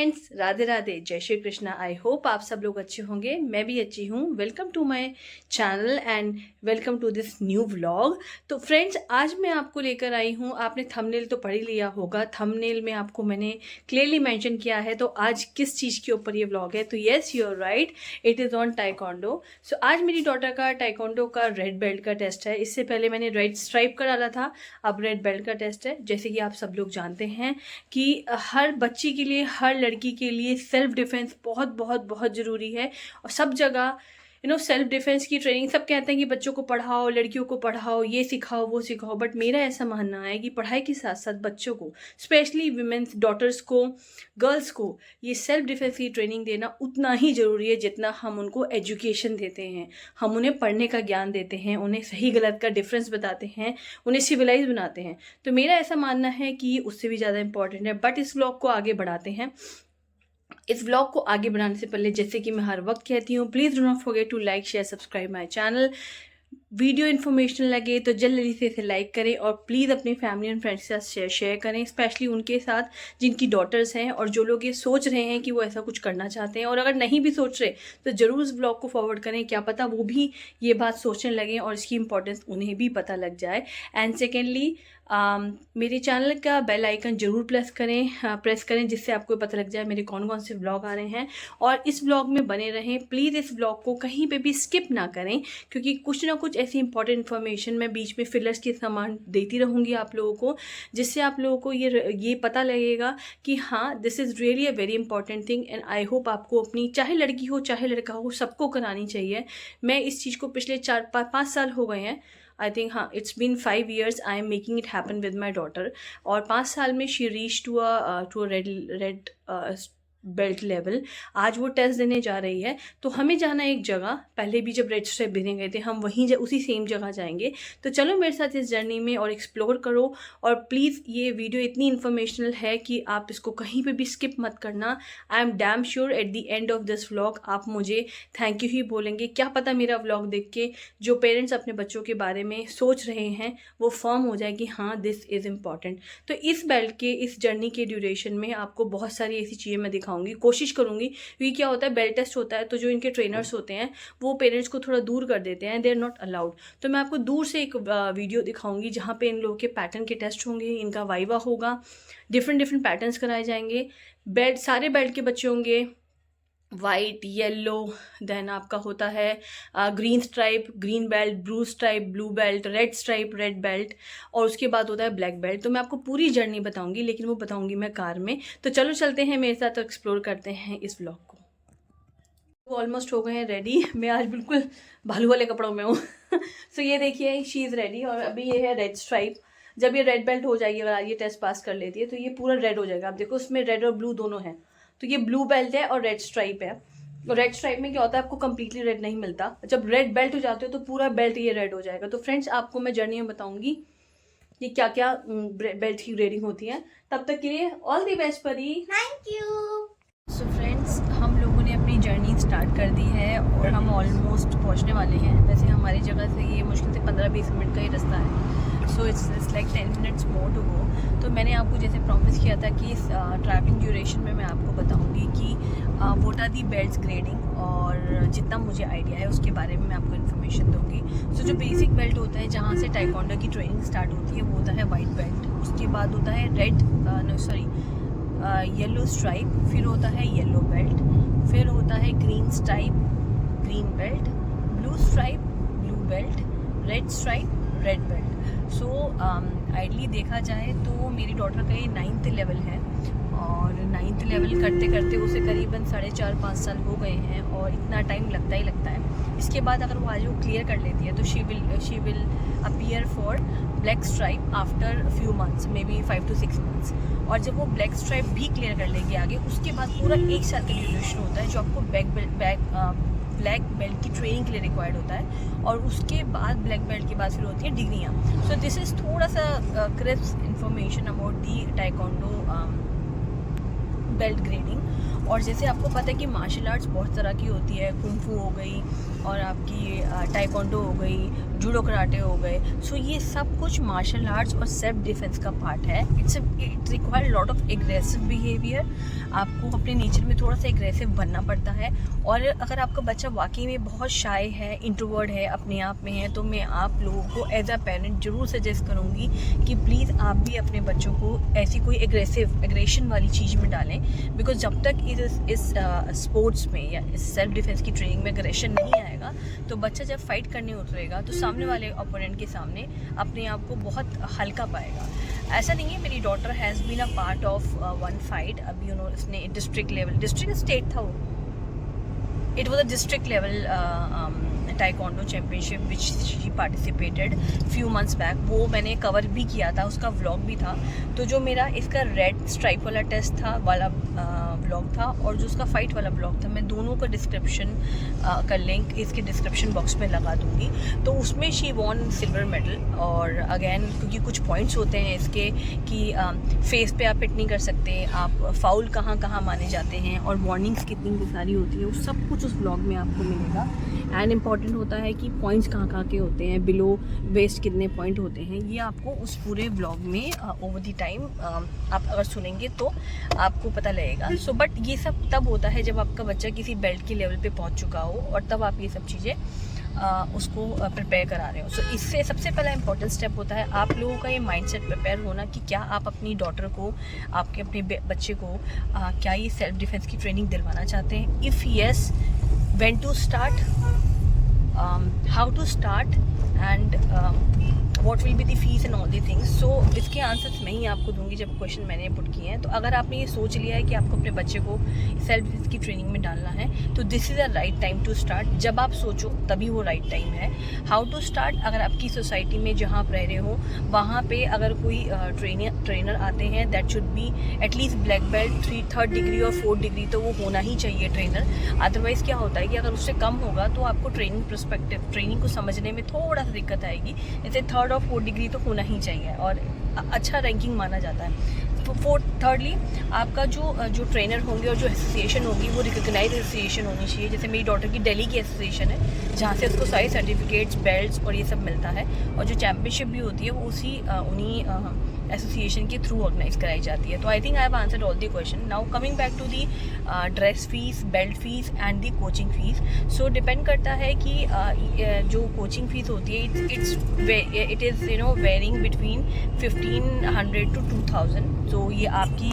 Friends, Radhe Radhe, जय Shri Krishna. I hope आप सब लोग अच्छे होंगे, मैं भी अच्छी हूँ। Welcome to my channel and welcome to this new vlog. तो फ्रेंड्स, आज मैं आपको लेकर आई हूँ, आपने थंबनेल तो पढ़ ही लिया होगा, थंबनेल में आपको मैंने क्लियरली मेंशन किया है। तो आज किस चीज़ के ऊपर ये व्लॉग है? तो yes, you are right, it is on taekwondo. So आज मेरी डॉटर का टाइकोंडो का रेड बेल्ट का टेस्ट है। इससे पहले मैंने रेड स्ट्राइप का डाला था, अब रेड बेल्ट का टेस्ट है। जैसे कि आप सब लोग जानते हैं कि हर बच्ची के लिए, हर लड़की के लिए सेल्फ डिफेंस बहुत बहुत बहुत ज़रूरी है। और सब जगह सेल्फ डिफेंस की ट्रेनिंग, सब कहते हैं कि बच्चों को पढ़ाओ, लड़कियों को पढ़ाओ, ये सिखाओ वो सिखाओ। बट मेरा ऐसा मानना है कि पढ़ाई के साथ साथ बच्चों को, स्पेशली विमेंस डॉटर्स को, गर्ल्स को, ये सेल्फ डिफेंस की ट्रेनिंग देना उतना ही ज़रूरी है जितना हम उनको एजुकेशन देते हैं। हम उन्हें पढ़ने का ज्ञान देते हैं, उन्हें सही गलत का डिफरेंस बताते हैं, उन्हें सिविलाइज बनाते हैं। तो मेरा ऐसा मानना है कि उससे भी ज़्यादा इंपॉर्टेंट है। बट इस व्लॉग को आगे बढ़ाते हैं। इस व्लॉग को आगे बढ़ाने से पहले, जैसे कि मैं हर वक्त कहती हूँ, please do not forget to like, share, subscribe my channel. Video informational लगे तो जल्दी से इसे लाइक करें और प्लीज़ अपनी फैमिली एंड फ्रेंड्स के साथ शेयर करें, स्पेशली उनके साथ जिनकी डॉटर्स हैं और जो लोग ये सोच रहे हैं कि वो ऐसा कुछ करना चाहते हैं। और अगर नहीं भी सोच रहे तो ज़रूर इस ब्लॉग को फॉरवर्ड करें, क्या पता वो भी ये बात सोचने लगें और इसकी इंपॉर्टेंस उन्हें भी पता लग जाए। एंड सेकेंडली, मेरे चैनल का बेल आइकन ज़रूर प्रेस करें जिससे आपको पता लग जाए मेरे कौन कौन से व्लॉग आ रहे हैं। और इस व्लॉग में बने रहें, प्लीज़ इस व्लॉग को कहीं पे भी स्किप ना करें, क्योंकि कुछ ना कुछ ऐसी इंपॉर्टेंट इन्फॉर्मेशन मैं बीच में फिलर्स के सामान देती रहूँगी आप लोगों को, जिससे आप लोगों को ये पता लगेगा कि हाँ, this is really a very important thing. And I hope आपको अपनी, चाहे लड़की हो चाहे लड़का हो, सबको करानी चाहिए। मैं इस चीज़ को पिछले 4-5 साल हो गए हैं, आई थिंक, हाँ, it's been 5 years I am making it happen with my daughter. और 5 साल में she reach to a red belt level. आज वो टेस्ट देने जा रही है। तो हमें जाना एक जगह, पहले भी जब रेड स्ट्राइप देने गए थे हम वहीं उसी सेम जगह जाएंगे। तो चलो मेरे साथ इस जर्नी में और एक्सप्लोर करो। और प्लीज़ ये वीडियो इतनी इन्फॉर्मेशनल है कि आप इसको कहीं पे भी स्किप मत करना। I am damn sure at the end of this vlog आप मुझे थैंक यू ही बोलेंगे। क्या पता मेरा व्लॉग देख के जो पेरेंट्स अपने बच्चों के बारे में सोच रहे हैं वो फर्म हो जाए कि हाँ, दिस इज़ इम्पॉर्टेंट। तो इस बेल्ट के, इस जर्नी के ड्यूरेशन में आपको बहुत सारी ऐसी चीज़ें मैं दिखाऊंगी, कोशिश करूंगी। क्योंकि क्या होता है, बेल्ट टेस्ट होता है तो जो इनके ट्रेनर्स होते हैं वो पेरेंट्स को थोड़ा दूर कर देते हैं, दे आर नॉट अलाउड। तो मैं आपको दूर से एक वीडियो दिखाऊंगी जहाँ पे इन लोगों के पैटर्न के टेस्ट होंगे, इनका वाइवा होगा, डिफरेंट पैटर्न्स कराए जाएंगे। बेल्ट, सारे बेल्ट के बच्चे होंगे वाइट, येलो, देन आपका होता है green stripe, green belt, blue stripe, blue belt, red stripe, red belt, और उसके बाद होता है ब्लैक बेल्ट। तो मैं आपको पूरी जर्नी बताऊंगी, लेकिन वो बताऊंगी मैं कार में। तो चलो चलते हैं मेरे साथ, तो एक्सप्लोर करते हैं इस व्लॉग को। ऑलमोस्ट हो गए हैं रेडी। मैं आज बिल्कुल भालू वाले कपड़ों में हूँ। सो ये देखिए, शी इज़ रेडी। और अभी ये है रेड स्ट्राइप। जब ये रेड बेल्ट हो जाएगी, अगर ये टेस्ट पास कर लेती है तो ये पूरा रेड हो जाएगा। आप देखो, उसमें रेड और ब्लू दोनों हैं। तो ये ब्लू बेल्ट है और रेड स्ट्राइप है। और रेड स्ट्राइप में क्या होता है, आपको कंप्लीटली रेड नहीं मिलता। जब रेड बेल्ट हो जाते हो तो पूरा बेल्ट ये रेड हो जाएगा। तो फ्रेंड्स, आपको मैं जर्नी में बताऊंगी कि क्या क्या बेल्ट की ग्रेडिंग होती है। तब तक के लिए ऑल द बेस्ट परी। Thank you. सो फ्रेंड्स, हम लोगों ने अपनी जर्नी स्टार्ट कर दी है और हम ऑलमोस्ट पहुंचने वाले हैं। वैसे हमारी जगह से ये मुश्किल से 15-20 मिनट का ही रास्ता है। So it's like 10 minutes more to go. तो मैंने आपको जैसे प्रॉमिस किया था कि इस ट्रैवलिंग ड्यूरेशन में मैं आपको बताऊंगी कि what are the belts grading, और जितना मुझे आइडिया है उसके बारे में मैं आपको इन्फॉर्मेशन दूंगी। सो जो बेसिक बेल्ट होता है, जहाँ से टाइकोंडो की ट्रेनिंग स्टार्ट होती है, वो होता है वाइट बेल्ट। उसके बाद होता है येलो स्ट्राइप, फिर होता है येलो बेल्ट, फिर होता है green stripe, green belt, blue stripe, blue belt, red stripe, red belt. So ideally देखा जाए तो मेरी डॉटर का ये 9th लेवल है, और 9th लेवल करते करते उसे करीबन 4.5-5 साल हो गए हैं, और इतना टाइम लगता ही लगता है। इसके बाद अगर वो आज वो क्लियर कर लेती है तो she will appear for black stripe after few months, may be 5 to 6 months। और जब वो ब्लैक स्ट्राइप भी क्लियर कर लेगी आगे, उसके बाद पूरा 1 साल का ड्यूरेशन होता है जो आपको ब्लैक बेल्ट की ट्रेनिंग के लिए रिक्वायर्ड होता है। और उसके बाद ब्लैक बेल्ट के बाद फिर होती हैं डिग्रियाँ। सो दिस इज़ थोड़ा सा crisp information about the taekwondo belt grading. और जैसे आपको पता है कि मार्शल आर्ट्स बहुत तरह की होती है, कुंग फू हो गई, और आपकी टाइकोंडो हो गई, जूडो कराटे हो गए। सो ये सब कुछ मार्शल आर्ट्स और सेल्फ डिफेंस का पार्ट है। It require lot of aggressive behaviour. आपको अपने नेचर में थोड़ा सा एग्रेसिव बनना पड़ता है। और अगर आपका बच्चा वाकई में बहुत शाय है, इंट्रोवर्ट है, अपने आप में है, तो मैं आप लोगों को एज अ पेरेंट ज़रूर सजेस्ट करूँगी कि प्लीज़ आप भी अपने बच्चों को ऐसी कोई एग्रेशन वाली चीज़ में डालें। बिकॉज जब तक इस स्पोर्ट्स में या इस सेल्फ डिफेंस की ट्रेनिंग में एग्रेशन नहीं आएगा, तो बच्चा जब फाइट करने उतरेगा तो सामने वाले ओपोनेंट के सामने अपने आप को बहुत हल्का पाएगा। ऐसा नहीं है, मेरी daughter has been a part of one fight. अभी उन्होंने उसने डिस्ट्रिक्ट स्टेट था वो, it was a district level taekwondo championship which she participated few months back। वो मैंने कवर भी किया था, उसका व्लॉग भी था। तो जो मेरा इसका रेड स्ट्राइप वाला टेस्ट था वाला व्लॉग था, और जो उसका फाइट वाला व्लॉग था, मैं दोनों का डिस्क्रिप्शन का लिंक इसके डिस्क्रिप्शन बॉक्स में लगा दूँगी। तो उसमें शी वॉन सिल्वर मेडल। और अगेन क्योंकि कुछ पॉइंट्स होते हैं इसके कि फेस पे आप हिट नहीं कर सकते, आप फाउल कहाँ कहाँ माने जाते हैं, और वार्निंग्स कितनी सारी होती है, वो सब कुछ उस व्लॉग में आपको मिलेगा। एंड इम्पॉर्टेंट होता है कि पॉइंट्स कहाँ के होते हैं, बिलो वेस्ट कितने पॉइंट होते हैं, ये आपको उस पूरे व्लॉग में ओवर द टाइम आप अगर सुनेंगे तो आपको पता लगेगा। सो बट ये सब तब होता है जब आपका बच्चा किसी बेल्ट के लेवल पे पहुंच चुका हो, और तब आप ये सब चीज़ें उसको प्रिपेयर करा रहे हो। सो इससे सबसे पहला इंपॉर्टेंट स्टेप होता है आप लोगों का ये माइंडसेट प्रिपेयर होना कि क्या आप अपनी डॉटर को, आपके अपने बच्चे को क्या ये सेल्फ डिफेंस की ट्रेनिंग दिलवाना चाहते हैं। If yes, when to start, how to start, and what will be the fees and all the things। so इसके आंसर्स मैं ही आपको दूंगी जब क्वेश्चन मैंने पुट किए हैं। तो अगर आपने ये सोच लिया है कि आपको अपने बच्चे को सेल्फ डिफेंस की ट्रेनिंग में डालना है, तो this is a right time to start. जब आप सोचो तभी वो राइट टाइम है। हाउ टू स्टार्ट, अगर आपकी सोसाइटी में जहाँ आप रह रहे हो वहाँ पे अगर कोई ट्रेनर आते हैं, that should be at least black belt 3rd degree और 4th डिग्री, तो वो होना ही चाहिए ट्रेनर। अदरवाइज़ क्या होता है कि अगर उससे कम होगा तो आपको ट्रेनिंग को समझने में थोड़ा सा दिक्कत आएगी। जैसे 3rd और 4th डिग्री तो होना ही चाहिए, और अच्छा रैंकिंग माना जाता है। तो थर्डली आपका जो ट्रेनर होंगे और जो एसोसिएशन होगी वो रिकग्नाइज एसोसिएशन होनी चाहिए। जैसे मेरी डॉटर की दिल्ली की एसोसिएशन है, जहाँ से उसको सारे सर्टिफिकेट्स, बेल्ट्स और ये सब मिलता है, और जो चैम्पियनशिप भी होती है वो उन्हीं एसोसिएशन के थ्रू ऑर्गेनाइज कराई जाती है। तो I think I have answered all the question. Now coming back to the dress fees, belt fees and the coaching fees. So depend करता है कि जो कोचिंग फीस होती है it is varying between 1500 to 2000। तो ये आपकी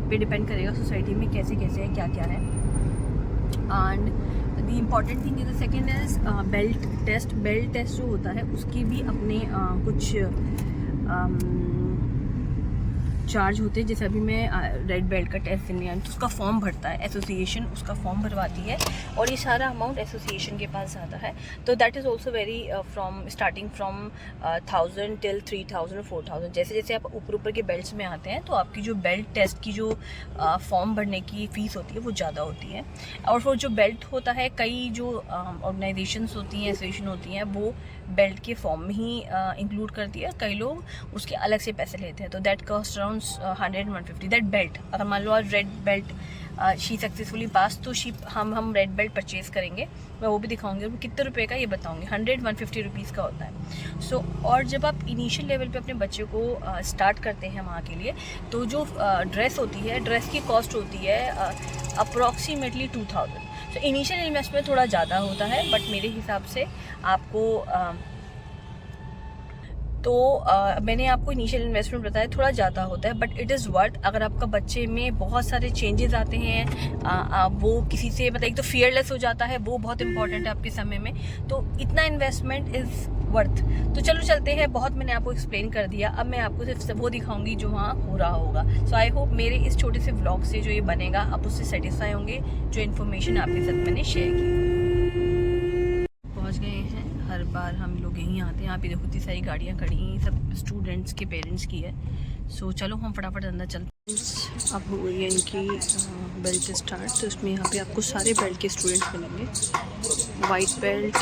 पे डिपेंड करेगा सोसाइटी में कैसे कैसे है, क्या क्या है। And the important thing is the second is belt test जो होता है उसकी भी अपने कुछ चार्ज होते हैं। जैसे अभी मैं रेड बेल्ट का टेस्ट देने आई तो उसका फॉर्म भरता है एसोसिएशन, उसका फॉर्म भरवाती है, और ये सारा अमाउंट एसोसिएशन के पास जाता है। तो that is also very starting from 1000 till 3000 4000। जैसे जैसे आप ऊपर के बेल्ट्स में आते हैं तो आपकी जो बेल्ट टेस्ट की जो फॉर्म भरने की फ़ीस होती है वो ज़्यादा होती है। और फिर जो बेल्ट होता है, कई जो ऑर्गेनाइजेशंस होती हैं, एसोसिएशन होती हैं, वो बेल्ट के फॉर्म में ही इंक्लूड करती है। कई लोग उसके अलग से पैसे लेते हैं। तो that cost around 100-150 that belt. अगर मान लो आज red belt she successfully pass, तो हम रेड बेल्ट परचेज़ करेंगे, मैं वो भी दिखाऊंगी, और कितने रुपए का ये बताऊंगी। 100-150 रुपीज़ का होता है। सो और जब आप इनिशियल लेवल पे अपने बच्चे को स्टार्ट करते हैं वहाँ के लिए, तो जो ड्रेस होती है, ड्रेस की कॉस्ट होती है अप्रॉक्सीमेटली 2000। तो इनिशियल इन्वेस्टमेंट थोड़ा ज़्यादा होता है, बट मेरे हिसाब से आपको मैंने आपको इनिशियल इन्वेस्टमेंट बताया थोड़ा ज़्यादा होता है, बट इट इज़ वर्थ। अगर आपका बच्चे में बहुत सारे चेंजेस आते हैं, वो किसी से एक तो फियरलेस हो जाता है, वो बहुत इंपॉर्टेंट है आपके समय में, तो इतना इन्वेस्टमेंट इज़ वर्थ। तो चलो चलते हैं, बहुत मैंने आपको एक्सप्लेन कर दिया। अब मैं आपको सिर्फ वो दिखाऊंगी जो वहाँ हो रहा होगा। सो आई होप मेरे इस छोटे से व्लॉग से जो ये बनेगा आप उससे सेटिस्फाई होंगे, जो इन्फॉर्मेशन आपके साथ मैंने शेयर की। पहुँच गए हैं, हर बार हम लोग यहीं आते हैं। यहाँ पे देखो इतनी सारी गाड़ियाँ खड़ी हैं, सब स्टूडेंट्स के पेरेंट्स की है। सो चलो हम फटाफट अंदर चलते हैं। अब हो गई है इनकी बेल्ट स्टार्ट। तो इसमें यहाँ पे आपको सारे बेल्ट के स्टूडेंट्स मिलेंगे, white belt,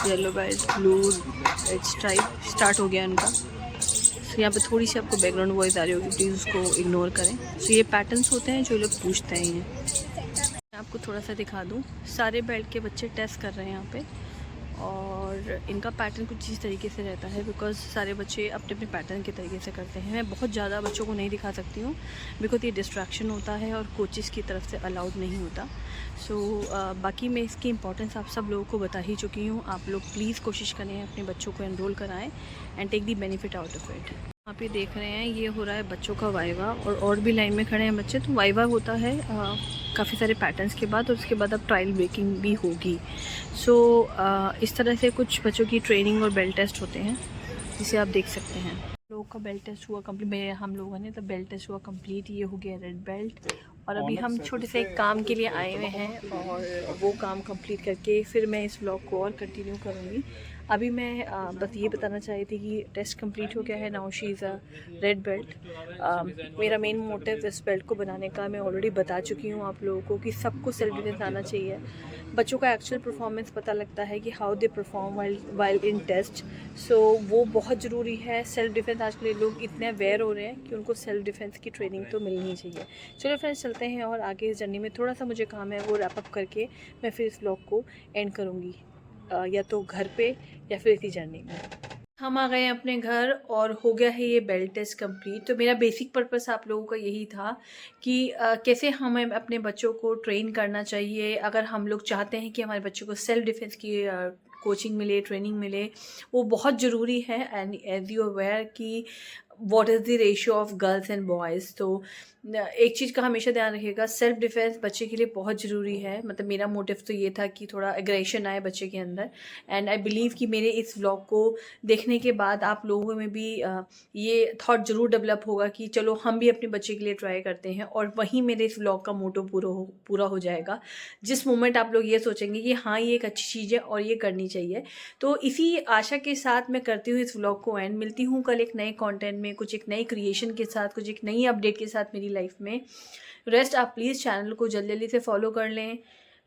yellow belt, blue, red stripe. Start हो गया इनका। तो यहाँ पे थोड़ी सी आपको बैकग्राउंड वॉइस आ रही होगी, प्लीज़ उसको इग्नोर करें। तो ये पैटर्न्स होते हैं जो लोग पूछते हैं। आपको थोड़ा सा दिखा दूँ, सारे बेल्ट के बच्चे टेस्ट कर रहे हैं यहाँ पे, और इनका पैटर्न कुछ इस तरीके से रहता है बिकॉज़ सारे बच्चे अपने अपने पैटर्न के तरीके से करते हैं। मैं बहुत ज़्यादा बच्चों को नहीं दिखा सकती हूँ बिकॉज़ ये डिस्ट्रैक्शन होता है और कोचेस की तरफ से अलाउड नहीं होता। बाकी मैं इसकी इम्पोर्टेंस आप सब लोगों को बता ही चुकी हूँ। आप लोग प्लीज़ कोशिश करें अपने बच्चों को एनरोल कराएँ and take the benefit out of it. आप ये देख रहे हैं, ये हो रहा है बच्चों का वाइवा, और भी लाइन में खड़े हैं बच्चे। तो वाइवा होता है काफ़ी सारे पैटर्न्स के बाद, और उसके बाद अब ट्रायल ब्रेकिंग भी होगी। इस तरह से कुछ बच्चों की ट्रेनिंग और बेल्ट टेस्ट होते हैं, जिसे आप देख सकते हैं। लोगों का बेल्ट टेस्ट हुआ कंप्लीट, हम लोगों ने तो बेल्ट टेस्ट हुआ कंप्लीट। ये हो गया रेड बेल्ट, और अभी हम छोटे से एक काम के लिए आए हुए हैं, और वो काम कंप्लीट करके फिर मैं इस व्लॉग को और कंटिन्यू करूँगी। अभी मैं बस ये बताना चाह रही थी कि टेस्ट कंप्लीट हो गया है। Now she is a red belt. मेरा मेन मोटिव इस बेल्ट को बनाने का मैं ऑलरेडी बता चुकी हूँ आप लोगों को कि सबको सेल्फ डिफेंस आना चाहिए। बच्चों का एक्चुअल परफॉर्मेंस पता लगता है कि how they perform while in test. वो बहुत ज़रूरी है। सेल्फ डिफेंस आजकल लोग इतने अवेयर हो रहे हैं कि उनको सेल्फ डिफेंस की ट्रेनिंग तो मिलनी ही चाहिए। चलो फ्रेंड्स, चलते हैं और आगे इस जर्नी में थोड़ा सा मुझे काम है, वो रैप अप करके मैं फिर इस व्लॉग को एंड करूँगी, या तो घर पे या फिर इसी जर्नी में। हम आ गए हैं अपने घर और हो गया है ये बेल्ट टेस्ट कंप्लीट। तो मेरा बेसिक पर्पस आप लोगों का यही था कि कैसे हमें अपने बच्चों को ट्रेन करना चाहिए। अगर हम लोग चाहते हैं कि हमारे बच्चों को सेल्फ डिफेंस की कोचिंग मिले, ट्रेनिंग मिले, वो बहुत ज़रूरी है। एंड एज यू अवेयर कि what is the ratio of girls and boys. तो एक चीज़ का हमेशा ध्यान रखिएगा, सेल्फ डिफेंस बच्चे के लिए बहुत ज़रूरी है। मतलब मेरा मोटिव तो ये था कि थोड़ा एग्रेशन आए बच्चे के अंदर। एंड आई बिलीव कि मेरे इस व्लॉग को देखने के बाद आप लोगों में भी ये थॉट ज़रूर डेवलप होगा कि चलो हम भी अपने बच्चे के लिए ट्राई करते हैं, और वहीं मेरे इस व्लॉग का मोटो पूरा हो जाएगा। जिस मोमेंट आप लोग ये सोचेंगे कि हाँ ये एक अच्छी चीज़ है और ये करनी चाहिए। तो इसी आशा के साथ मैं करती हूँ इस व्लॉग को एंड। मिलती हूँ कल एक नए कंटेंट में, कुछ एक नई क्रिएशन के साथ, कुछ एक नई अपडेट के साथ मेरी लाइफ में। रेस्ट आप प्लीज़ चैनल को जल्दी जल्दी से फॉलो कर लें,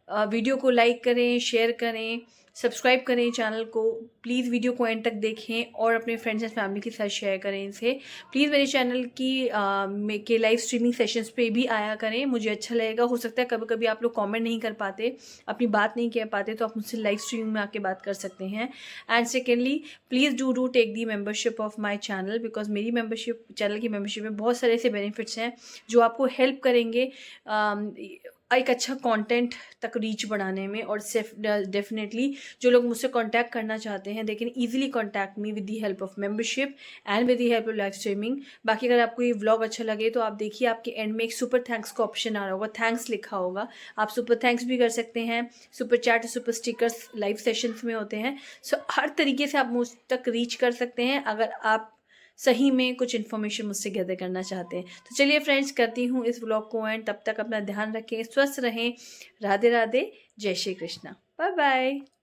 वीडियो को लाइक करें, शेयर करें, सब्सक्राइब करें चैनल को। प्लीज़ वीडियो को एंड तक देखें और अपने फ्रेंड्स एंड फैमिली के साथ शेयर करें इसे। प्लीज़ मेरे चैनल के लाइव स्ट्रीमिंग सेशंस पे भी आया करें, मुझे अच्छा लगेगा। हो सकता है कभी कभी आप लोग कमेंट नहीं कर पाते, अपनी बात नहीं कह पाते, तो आप मुझसे लाइव स्ट्रीमिंग में आके बात कर सकते हैं। And secondly, please do take the membership of my channel, because मेरी चैनल की मेम्बरशिप में बहुत सारे ऐसे बेनिफिट्स हैं जो आपको हेल्प करेंगे एक अच्छा कंटेंट तक रीच बढ़ाने में। और डेफिनेटली जो लोग मुझसे कांटेक्ट करना चाहते हैं, they can easily contact me with the help of membership and with the help of live streaming. बाकी अगर आपको ये व्लॉग अच्छा लगे तो आप देखिए, आपके एंड में एक सुपर थैंक्स का ऑप्शन आ रहा होगा, थैंक्स लिखा होगा। आप सुपर थैंक्स भी कर सकते हैं, super chat, super stickers live sessions में होते हैं। हर तरीके से आप मुझ तक रीच कर सकते हैं अगर आप सही में कुछ इन्फॉर्मेशन मुझसे गैदर करना चाहते हैं। तो चलिए फ्रेंड्स, करती हूँ इस व्लॉग को एंड। तब तक अपना ध्यान रखें, स्वस्थ रहें। राधे राधे, जय श्री कृष्णा, बाय बाय।